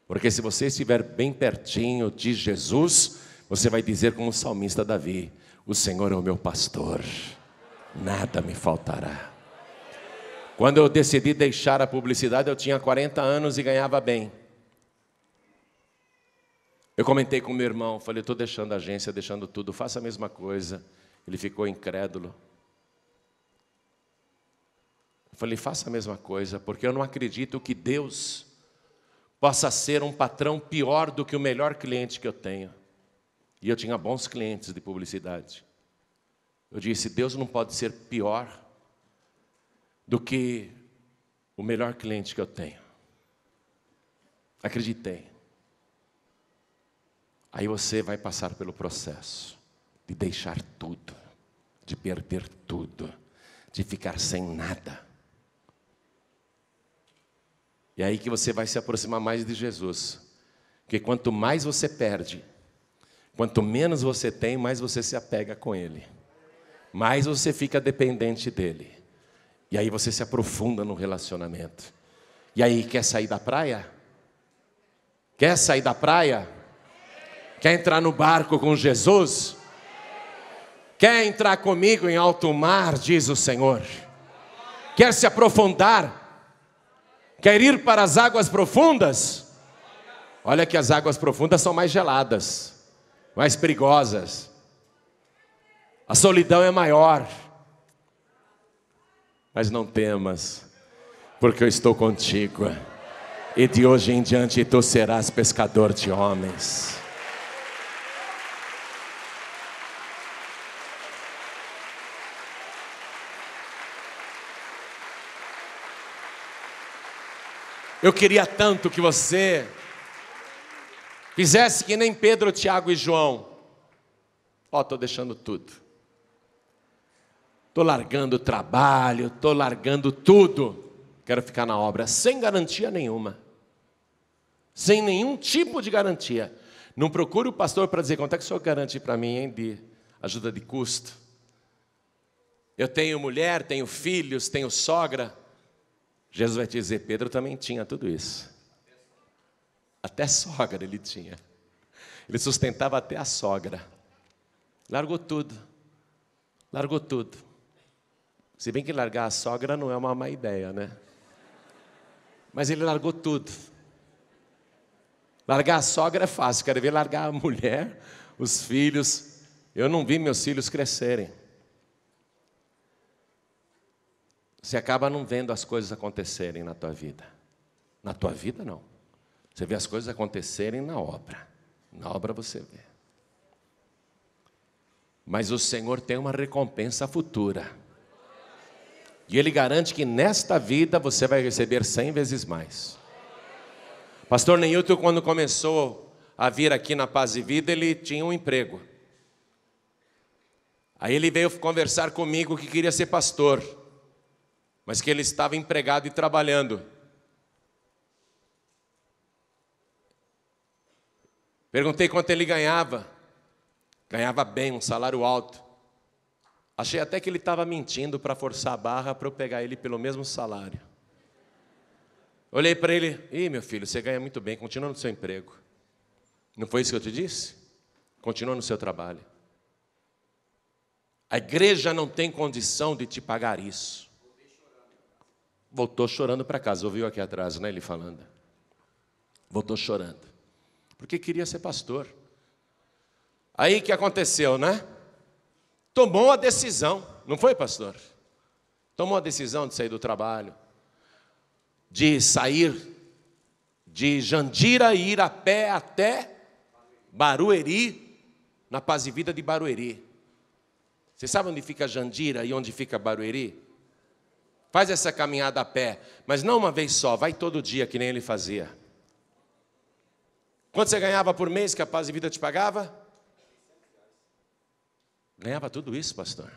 Porque se você estiver bem pertinho de Jesus, você vai dizer como o salmista Davi: o Senhor é o meu pastor, nada me faltará. Quando eu decidi deixar a publicidade, eu tinha 40 anos e ganhava bem. Eu comentei com meu irmão, falei: estou deixando a agência, deixando tudo, faça a mesma coisa. Ele ficou incrédulo. Eu falei: faça a mesma coisa, porque eu não acredito que Deus possa ser um patrão pior do que o melhor cliente que eu tenho. E eu tinha bons clientes de publicidade. Eu disse: Deus não pode ser pior do que o melhor cliente que eu tenho. Acreditei. Aí você vai passar pelo processo de deixar tudo, de perder tudo, de ficar sem nada. E aí que você vai se aproximar mais de Jesus. Porque quanto mais você perde, quanto menos você tem, mais você se apega com Ele. Mais você fica dependente dEle. E aí você se aprofunda no relacionamento. E aí, quer sair da praia? Quer sair da praia? Quer entrar no barco com Jesus? Quer entrar comigo em alto mar, diz o Senhor? Quer se aprofundar? Quer ir para as águas profundas? Olha que as águas profundas são mais geladas, mais perigosas. A solidão é maior. Mas não temas, porque eu estou contigo. E de hoje em diante tu serás pescador de homens. Eu queria tanto que você fizesse que nem Pedro, Tiago e João. Estou deixando tudo. Estou largando o trabalho, estou largando tudo. quero ficar na obra, sem garantia nenhuma. Sem nenhum tipo de garantia. Não procure o pastor para dizer, quanto é que o senhor garante para mim, hein, de ajuda de custo? Eu tenho mulher, tenho filhos, tenho sogra. Jesus vai te dizer, Pedro também tinha tudo isso. Até sogra ele tinha. Ele sustentava até a sogra. Largou tudo. Largou tudo. Se bem que largar a sogra não é uma má ideia, né? Mas ele largou tudo. Largar a sogra é fácil. Quero ver largar a mulher, os filhos. Eu não vi meus filhos crescerem. Você acaba não vendo as coisas acontecerem na tua vida. Na tua vida, não. Você vê as coisas acontecerem na obra. Na obra você vê. Mas o Senhor tem uma recompensa futura. E Ele garante que nesta vida você vai receber 100 vezes mais. Pastor Neilton, quando começou a vir aqui na Paz e Vida, ele tinha um emprego. Aí ele veio conversar comigo que queria ser pastor, mas que ele estava empregado e trabalhando. Perguntei quanto ele ganhava. Ganhava bem, um salário alto. Achei até que ele estava mentindo para forçar a barra para eu pegar ele pelo mesmo salário. Olhei para ele, meu filho, você ganha muito bem, continua no seu emprego. Não foi isso que eu te disse? Continua no seu trabalho. A igreja não tem condição de te pagar isso. Voltou chorando para casa, ouviu aqui atrás, né, ele falando. Voltou chorando, porque queria ser pastor. Aí o que aconteceu, né? Tomou a decisão, não foi, pastor? Tomou a decisão de sair do trabalho, de sair de Jandira e ir a pé até Barueri, na Paz e Vida de Barueri. Você sabe onde fica Jandira e onde fica Barueri? Faz essa caminhada a pé, mas não uma vez só, vai todo dia, que nem ele fazia. Quanto você ganhava por mês que a Paz e Vida te pagava? Ganhava tudo isso, pastor.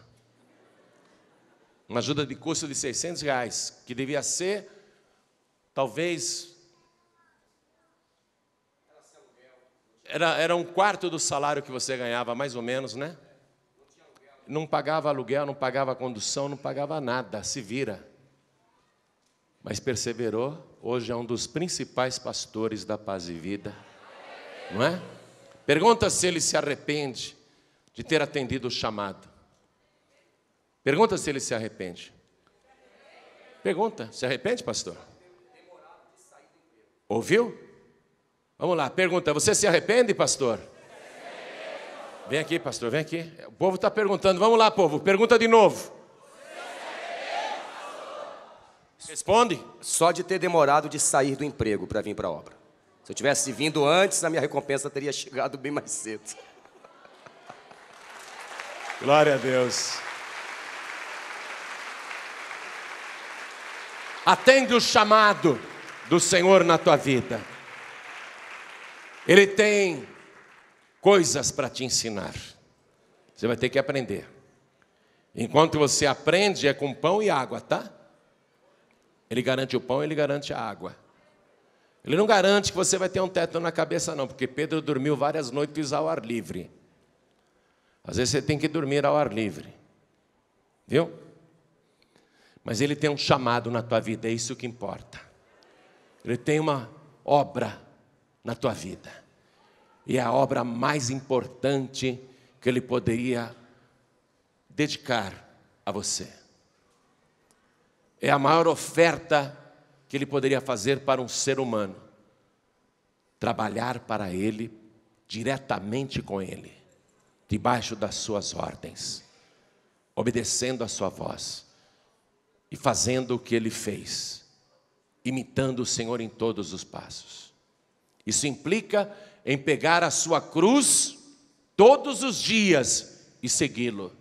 Uma ajuda de custo de R$600, que devia ser, talvez, era um quarto do salário que você ganhava, mais ou menos, né? Não pagava aluguel, não pagava condução, não pagava nada, se vira. Mas perseverou, hoje é um dos principais pastores da Paz e Vida, não é? Pergunta se ele se arrepende de ter atendido o chamado. Pergunta se ele se arrepende. Pergunta, se arrepende, pastor? Ouviu? Vamos lá, pergunta, você se arrepende, pastor? Vem aqui, pastor, vem aqui. O povo está perguntando, vamos lá, povo, pergunta de novo. Responde. Só de ter demorado de sair do emprego para vir para a obra. Se eu tivesse vindo antes, a minha recompensa teria chegado bem mais cedo. Glória a Deus. Atende o chamado do Senhor na tua vida. Ele tem coisas para te ensinar. Você vai ter que aprender. Enquanto você aprende, é com pão e água, tá? Ele garante o pão, ele garante a água. Ele não garante que você vai ter um teto na cabeça, não, porque Pedro dormiu várias noites ao ar livre. Às vezes você tem que dormir ao ar livre. Viu? Mas ele tem um chamado na tua vida, é isso que importa. Ele tem uma obra na tua vida. E é a obra mais importante que ele poderia dedicar a você. É a maior oferta que ele poderia fazer para um ser humano. Trabalhar para ele, diretamente com ele, debaixo das suas ordens, obedecendo a sua voz e fazendo o que ele fez, imitando o Senhor em todos os passos. Isso implica em pegar a sua cruz todos os dias e segui-lo.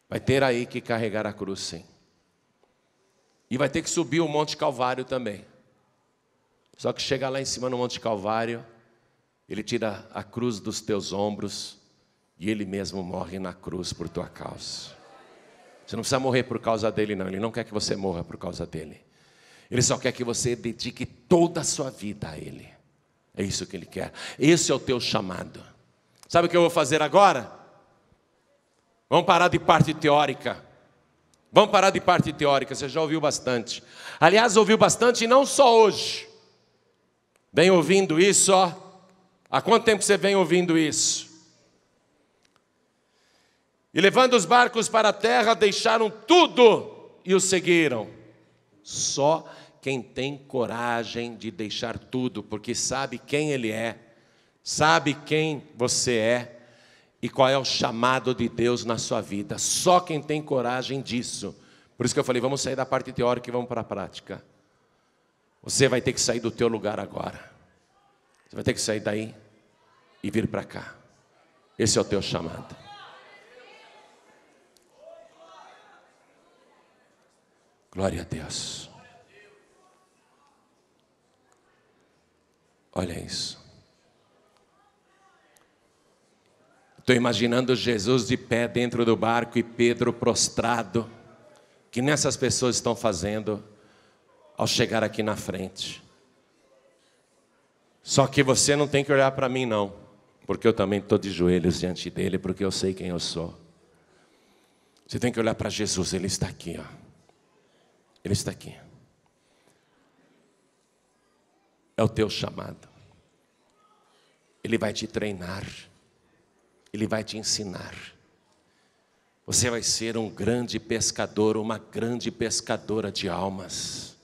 Vai ter aí que carregar a cruz, sim. E vai ter que subir o Monte Calvário também. Só que chega lá em cima no Monte Calvário, ele tira a cruz dos teus ombros e ele mesmo morre na cruz por tua causa. Você não precisa morrer por causa dele, não. Ele não quer que você morra por causa dele. Ele só quer que você dedique toda a sua vida a ele. É isso que ele quer. Esse é o teu chamado. Sabe o que eu vou fazer agora? Vamos parar de parte teórica. Vamos parar de parte teórica. Você já ouviu bastante. Aliás, ouviu bastante e não só hoje. Vem ouvindo isso, ó. Há quanto tempo você vem ouvindo isso? E levando os barcos para a terra, deixaram tudo e o seguiram. Só quem tem coragem de deixar tudo, porque sabe quem ele é, sabe quem você é e qual é o chamado de Deus na sua vida. Só quem tem coragem disso. Por isso que eu falei, vamos sair da parte teórica e vamos para a prática. Você vai ter que sair do teu lugar agora. Você vai ter que sair daí e vir para cá. Esse é o teu chamado. Glória a Deus. Olha isso. Estou imaginando Jesus de pé dentro do barco e Pedro prostrado. Que nessas pessoas estão fazendo ao chegar aqui na frente. Só que você não tem que olhar para mim não. Porque eu também estou de joelhos diante dele, porque eu sei quem eu sou. Você tem que olhar para Jesus, ele está aqui, ó. Ele está aqui. É o teu chamado. Ele vai te treinar. Ele vai te ensinar. Você vai ser um grande pescador, uma grande pescadora de almas.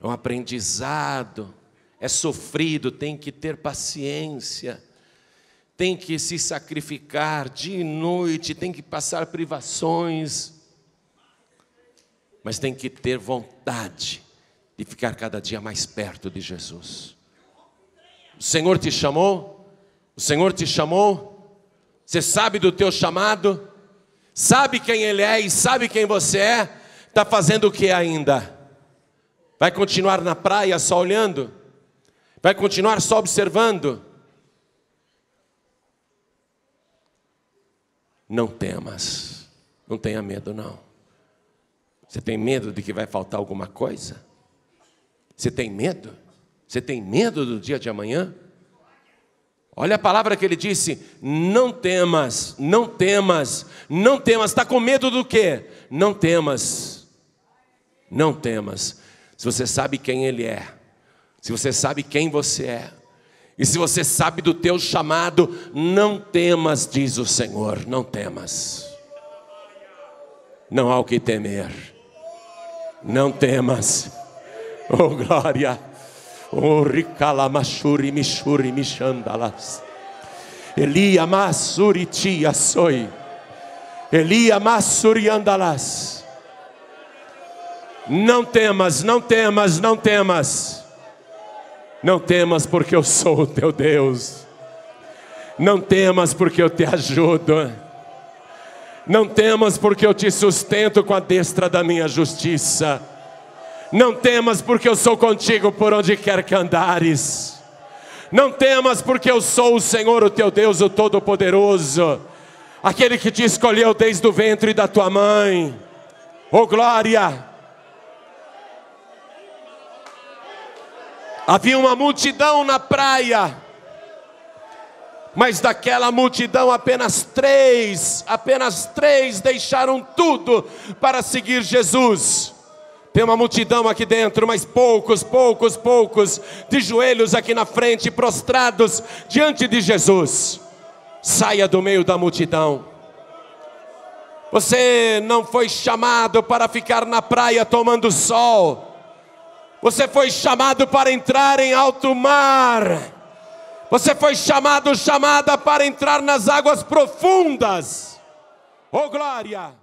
É um aprendizado. É sofrido, tem que ter paciência. Tem que se sacrificar dia e noite, tem que passar privações. Mas tem que ter vontade de ficar cada dia mais perto de Jesus. O Senhor te chamou? O Senhor te chamou? Você sabe do teu chamado? Sabe quem Ele é e sabe quem você é? Está fazendo o que ainda? Vai continuar na praia só olhando? Vai continuar só observando? Não temas. Não tenha medo não. Você tem medo de que vai faltar alguma coisa? Você tem medo? Você tem medo do dia de amanhã? Olha a palavra que ele disse, não temas, não temas, não temas. Está com medo do quê? Não temas, não temas. Se você sabe quem ele é, se você sabe quem você é, e se você sabe do teu chamado, não temas, diz o Senhor, não temas. Não há o que temer. Não temas, oh glória, oh ricalamachuri mishuri mishandalas, Elia masuri tia soi, Elia masuri andalas. Não temas, não temas, não temas, não temas porque eu sou o teu Deus, não temas porque eu te ajudo. Não temas porque eu te sustento com a destra da minha justiça. Não temas porque eu sou contigo por onde quer que andares. Não temas porque eu sou o Senhor, o teu Deus, o Todo-Poderoso. Aquele que te escolheu desde o ventre da tua mãe. Oh glória! Havia uma multidão na praia. Mas daquela multidão apenas três deixaram tudo para seguir Jesus. Tem uma multidão aqui dentro, mas poucos de joelhos aqui na frente, prostrados diante de Jesus. Saia do meio da multidão. Você não foi chamado para ficar na praia tomando sol. Você foi chamado para entrar em alto mar. Você foi chamada para entrar nas águas profundas. Oh glória!